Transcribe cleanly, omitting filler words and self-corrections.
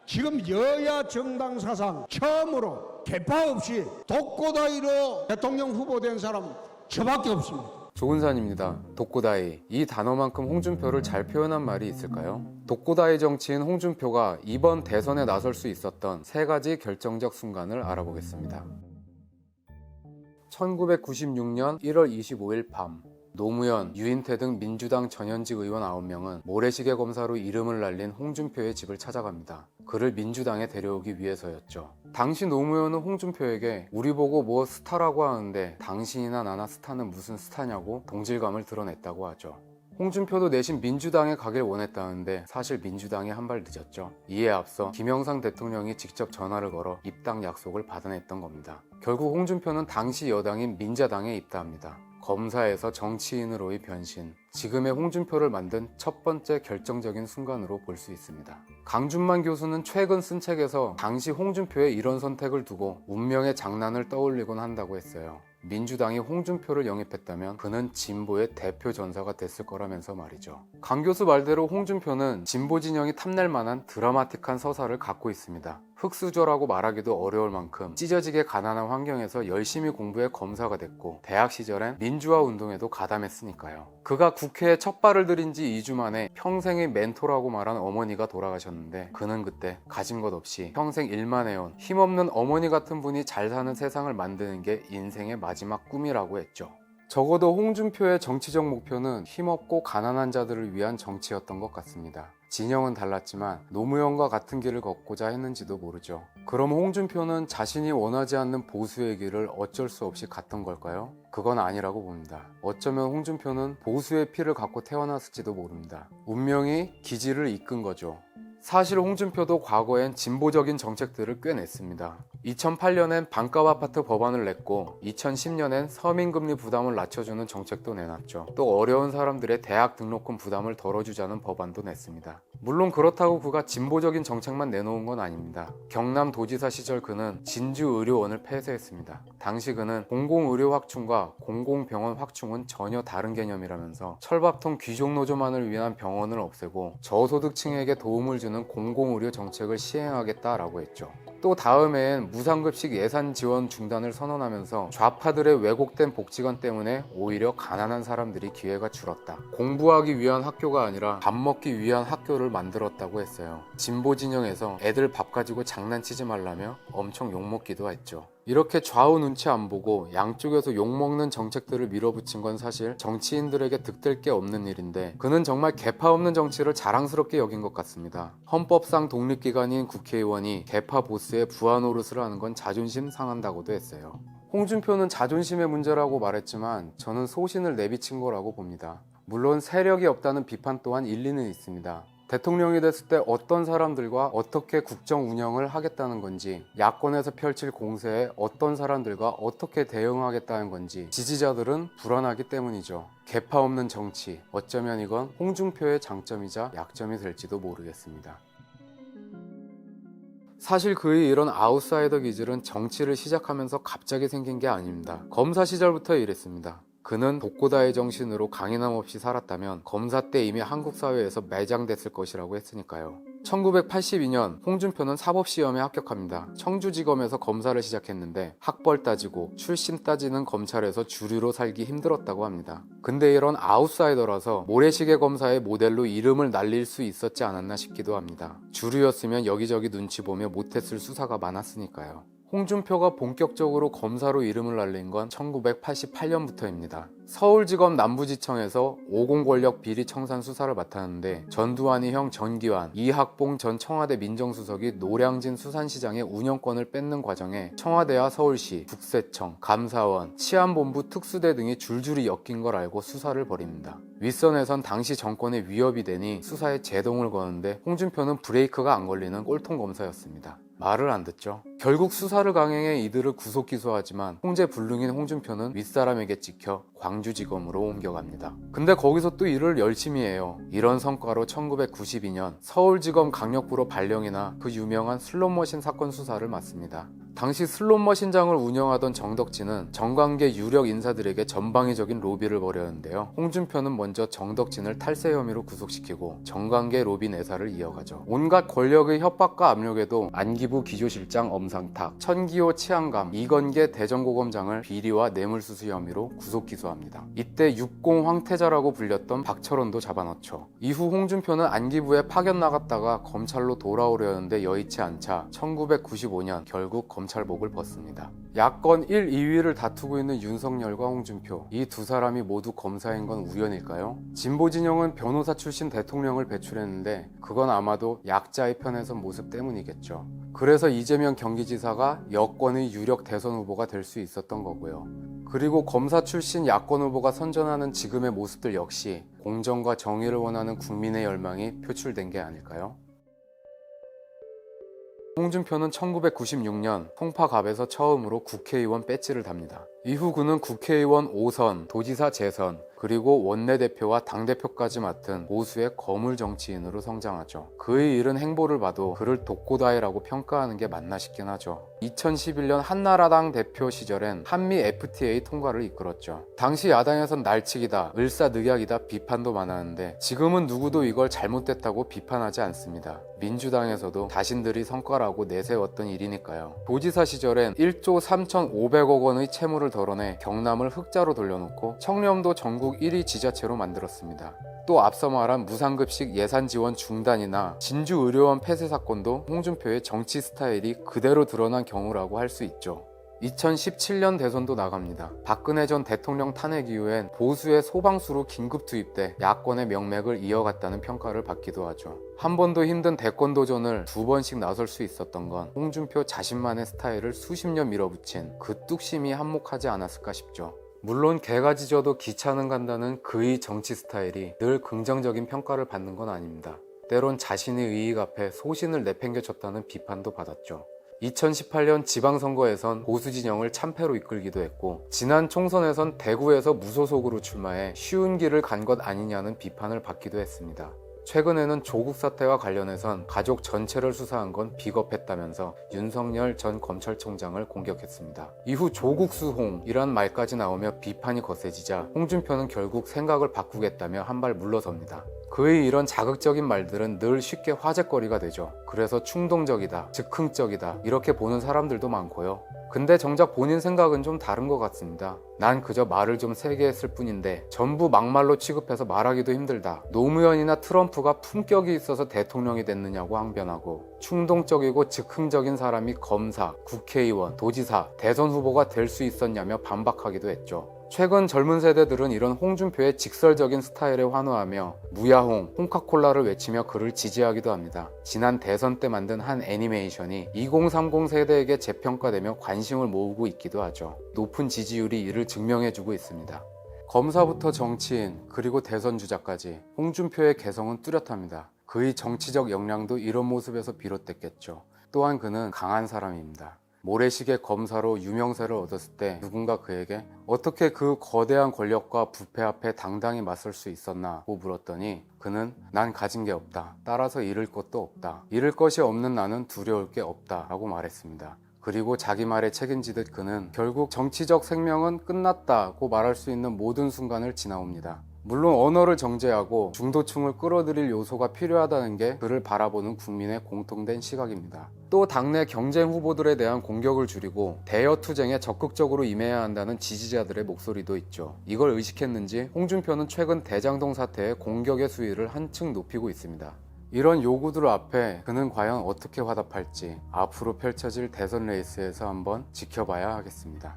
지금 여야 정당 사상 처음으로 개파 없이 독고다이로 대통령 후보된 사람 저밖에 없습니다. 조은산입니다. 독고다이. 이 단어만큼 홍준표를 잘 표현한 말이 있을까요? 독고다이 정치인 홍준표가 이번 대선에 나설 수 있었던 세 가지 결정적 순간을 알아보겠습니다. 1996년 1월 25일 밤, 노무현, 유인태 등 민주당 전현직 의원 9명은 모래시계 검사로 이름을 날린 홍준표의 집을 찾아갑니다. 그를 민주당에 데려오기 위해서였죠. 당시 노무현은 홍준표에게 우리 보고 뭐 스타라고 하는데 당신이나 나나 스타는 무슨 스타냐고 동질감을 드러냈다고 하죠. 홍준표도 내심 민주당에 가길 원했다는데 사실 민주당이 한 발 늦었죠. 이에 앞서 김영삼 대통령이 직접 전화를 걸어 입당 약속을 받아냈던 겁니다. 결국 홍준표는 당시 여당인 민자당에 입당합니다. 검사에서 정치인으로의 변신, 지금의 홍준표를 만든 첫 번째 결정적인 순간으로 볼 수 있습니다. 강준만 교수는 최근 쓴 책에서 당시 홍준표의 이런 선택을 두고 운명의 장난을 떠올리곤 한다고 했어요. 민주당이 홍준표를 영입했다면 그는 진보의 대표 전사가 됐을 거라면서 말이죠. 강 교수 말대로 홍준표는 진보 진영이 탐낼 만한 드라마틱한 서사를 갖고 있습니다. 흙수저라고 말하기도 어려울 만큼 찢어지게 가난한 환경에서 열심히 공부해 검사가 됐고 대학 시절엔 민주화 운동에도 가담했으니까요. 그가 국회에 첫 발을 들인 지 2주 만에 평생의 멘토라고 말한 어머니가 돌아가셨는데 그는 그때 가진 것 없이 평생 일만 해온 힘없는 어머니 같은 분이 잘 사는 세상을 만드는 게 인생의 마지막 꿈이라고 했죠. 적어도 홍준표의 정치적 목표는 힘없고 가난한 자들을 위한 정치였던 것 같습니다. 진영은 달랐지만 노무현과 같은 길을 걷고자 했는지도 모르죠. 그럼 홍준표는 자신이 원하지 않는 보수의 길을 어쩔 수 없이 갔던 걸까요? 그건 아니라고 봅니다. 어쩌면 홍준표는 보수의 피를 갖고 태어났을지도 모릅니다. 운명이 기지를 이끈 거죠. 사실 홍준표도 과거엔 진보적인 정책들을 꽤 냈습니다. 2008년엔 반값 아파트 법안을 냈고 2010년엔 서민금리 부담을 낮춰주는 정책도 내놨죠. 또 어려운 사람들의 대학 등록금 부담을 덜어주자는 법안도 냈습니다. 물론 그렇다고 그가 진보적인 정책만 내놓은 건 아닙니다. 경남도지사 시절 그는 진주의료원을 폐쇄했습니다. 당시 그는 공공의료 확충과 공공병원 확충은 전혀 다른 개념이라면서 철밥통 귀족노조만을 위한 병원을 없애고 저소득층에게 도움을 주는 공공의료 정책을 시행하겠다라고 했죠. 또 다음해엔 무상급식 예산 지원 중단을 선언하면서 좌파들의 왜곡된 복지관 때문에 오히려 가난한 사람들이 기회가 줄었다. 공부하기 위한 학교가 아니라 밥 먹기 위한 학교를 만들었다고 했어요. 진보 진영에서 애들 밥 가지고 장난치지 말라며 엄청 욕먹기도 했죠. 이렇게 좌우 눈치 안 보고 양쪽에서 욕먹는 정책들을 밀어붙인 건 사실 정치인들에게 득될 게 없는 일인데 그는 정말 계파 없는 정치를 자랑스럽게 여긴 것 같습니다. 헌법상 독립기관인 국회의원이 계파 보스의 부하 노릇을 하는 건 자존심 상한다고도 했어요. 홍준표는 자존심의 문제라고 말했지만 저는 소신을 내비친 거라고 봅니다. 물론 세력이 없다는 비판 또한 일리는 있습니다. 대통령이 됐을 때 어떤 사람들과 어떻게 국정 운영을 하겠다는 건지, 야권에서 펼칠 공세에 어떤 사람들과 어떻게 대응하겠다는 건지 지지자들은 불안하기 때문이죠. 계파 없는 정치, 어쩌면 이건 홍준표의 장점이자 약점이 될지도 모르겠습니다. 사실 그의 이런 아웃사이더 기질은 정치를 시작하면서 갑자기 생긴 게 아닙니다. 검사 시절부터 이랬습니다. 그는 독고다이 정신으로 강인함 없이 살았다면 검사 때 이미 한국 사회에서 매장됐을 것이라고 했으니까요. 1982년 홍준표는 사법시험에 합격합니다. 청주지검에서 검사를 시작했는데 학벌 따지고 출신 따지는 검찰에서 주류로 살기 힘들었다고 합니다. 근데 이런 아웃사이더라서 모래시계 검사의 모델로 이름을 날릴 수 있었지 않았나 싶기도 합니다. 주류였으면 여기저기 눈치 보며 못했을 수사가 많았으니까요. 홍준표가 본격적으로 검사로 이름을 날린 건 1988년부터입니다. 서울지검 남부지청에서 50 권력 비리 청산 수사를 맡았는데 전두환이 형 전기환, 이학봉 전 청와대 민정수석이 노량진 수산시장의 운영권을 뺏는 과정에 청와대와 서울시, 국세청, 감사원, 치안본부 특수대 등이 줄줄이 엮인 걸 알고 수사를 벌입니다. 윗선에선 당시 정권에 위협이 되니 수사에 제동을 거는데 홍준표는 브레이크가 안 걸리는 꼴통 검사였습니다. 말을 안 듣죠. 결국 수사를 강행해 이들을 구속 기소하지만 홍제불능인 홍준표는 윗사람에게 찍혀 광주지검으로 옮겨갑니다. 근데 거기서 또 일을 열심히 해요. 이런 성과로 1992년 서울지검 강력부로 발령이나 그 유명한 슬롯머신 사건 수사를 맡습니다. 당시 슬롯머신장을 운영하던 정덕진은 정관계 유력 인사들에게 전방위적인 로비를 벌였는데요. 홍준표는 먼저 정덕진을 탈세 혐의로 구속시키고 정관계 로비 내사를 이어가죠. 온갖 권력의 협박과 압력에도 안기부 기조실장 엄상탁, 천기호 치안감, 이건계 대전고검장을 비리와 뇌물수수 혐의로 구속 기소합니다. 이때 육공 황태자라고 불렸던 박철원도 잡아넣죠. 이후 홍준표는 안기부에 파견 나갔다가 검찰로 돌아오려는데 여의치 않자 1995년 결국 검찰복을 벗습니다. 야권 1, 2위를 다투고 있는 윤석열과 홍준표, 이 두 사람이 모두 검사인 건 우연일까요? 진보 진영은 변호사 출신 대통령을 배출했는데 그건 아마도 약자의 편에 선 모습 때문이겠죠. 그래서 이재명 경기지사가 여권의 유력 대선 후보가 될 수 있었던 거고요. 그리고 검사 출신 야권 후보가 선전하는 지금의 모습들 역시 공정과 정의를 원하는 국민의 열망이 표출된 게 아닐까요? 홍준표는 1996년 송파갑에서 처음으로 국회의원 배지를 답니다. 이후 그는 국회의원 5선, 도지사 재선, 그리고 원내대표와 당대표까지 맡은 보수의 거물 정치인으로 성장하죠. 그의 이른 행보를 봐도 그를 독고다이라고 평가하는 게 맞나 싶긴 하죠. 2011년 한나라당 대표 시절엔 한미 FTA 통과를 이끌었죠. 당시 야당에선 날치기다, 을사늑약이다 비판도 많았는데 지금은 누구도 이걸 잘못됐다고 비판하지 않습니다. 민주당에서도 자신들이 성과라고 내세웠던 일이니까요. 도지사 시절엔 1조 3,500억 원의 채무를 덜어내 경남을 흑자로 돌려놓고 청렴도 전국 1위 지자체로 만들었습니다. 또 앞서 말한 무상급식 예산 지원 중단이나 진주의료원 폐쇄 사건도 홍준표의 정치 스타일이 그대로 드러난 경우라고 할 수 있죠. 2017년 대선도 나갑니다. 박근혜 전 대통령 탄핵 이후엔 보수의 소방수로 긴급 투입돼 야권의 명맥을 이어갔다는 평가를 받기도 하죠. 한 번도 힘든 대권 도전을 두 번씩 나설 수 있었던 건 홍준표 자신만의 스타일을 수십 년 밀어붙인 그 뚝심이 한몫하지 않았을까 싶죠. 물론 개가 짖어도 기차는 간다는 그의 정치 스타일이 늘 긍정적인 평가를 받는 건 아닙니다. 때론 자신의 이익 앞에 소신을 내팽개쳤다는 비판도 받았죠. 2018년 지방선거에선 보수 진영을 참패로 이끌기도 했고 지난 총선에선 대구에서 무소속으로 출마해 쉬운 길을 간 것 아니냐는 비판을 받기도 했습니다. 최근에는 조국 사태와 관련해선 가족 전체를 수사한 건 비겁했다면서 윤석열 전 검찰총장을 공격했습니다. 이후 조국 수홍이란 말까지 나오며 비판이 거세지자 홍준표는 결국 생각을 바꾸겠다며 한 발 물러섭니다. 그의 이런 자극적인 말들은 늘 쉽게 화제거리가 되죠. 그래서 충동적이다, 즉흥적이다 이렇게 보는 사람들도 많고요. 근데 정작 본인 생각은 좀 다른 것 같습니다. 난 그저 말을 좀 세게 했을 뿐인데 전부 막말로 취급해서 말하기도 힘들다. 노무현이나 트럼프가 품격이 있어서 대통령이 됐느냐고 항변하고 충동적이고 즉흥적인 사람이 검사, 국회의원, 도지사, 대선 후보가 될 수 있었냐며 반박하기도 했죠. 최근 젊은 세대들은 이런 홍준표의 직설적인 스타일에 환호하며 무야홍, 홍카콜라를 외치며 그를 지지하기도 합니다. 지난 대선 때 만든 한 애니메이션이 2030 세대에게 재평가되며 관심을 모으고 있기도 하죠. 높은 지지율이 이를 증명해주고 있습니다. 검사부터 정치인, 그리고 대선 주자까지 홍준표의 개성은 뚜렷합니다. 그의 정치적 역량도 이런 모습에서 비롯됐겠죠. 또한 그는 강한 사람입니다. 모래시계 검사로 유명세를 얻었을 때 누군가 그에게 어떻게 그 거대한 권력과 부패 앞에 당당히 맞설 수 있었나고 물었더니 그는 난 가진 게 없다. 따라서 잃을 것도 없다. 잃을 것이 없는 나는 두려울 게 없다 라고 말했습니다. 그리고 자기 말에 책임지듯 그는 결국 정치적 생명은 끝났다고 말할 수 있는 모든 순간을 지나옵니다. 물론 언어를 정제하고 중도층을 끌어들일 요소가 필요하다는 게 그를 바라보는 국민의 공통된 시각입니다. 또 당내 경쟁 후보들에 대한 공격을 줄이고 대여 투쟁에 적극적으로 임해야 한다는 지지자들의 목소리도 있죠. 이걸 의식했는지 홍준표는 최근 대장동 사태의 공격의 수위를 한층 높이고 있습니다. 이런 요구들 앞에 그는 과연 어떻게 화답할지 앞으로 펼쳐질 대선 레이스에서 한번 지켜봐야 하겠습니다.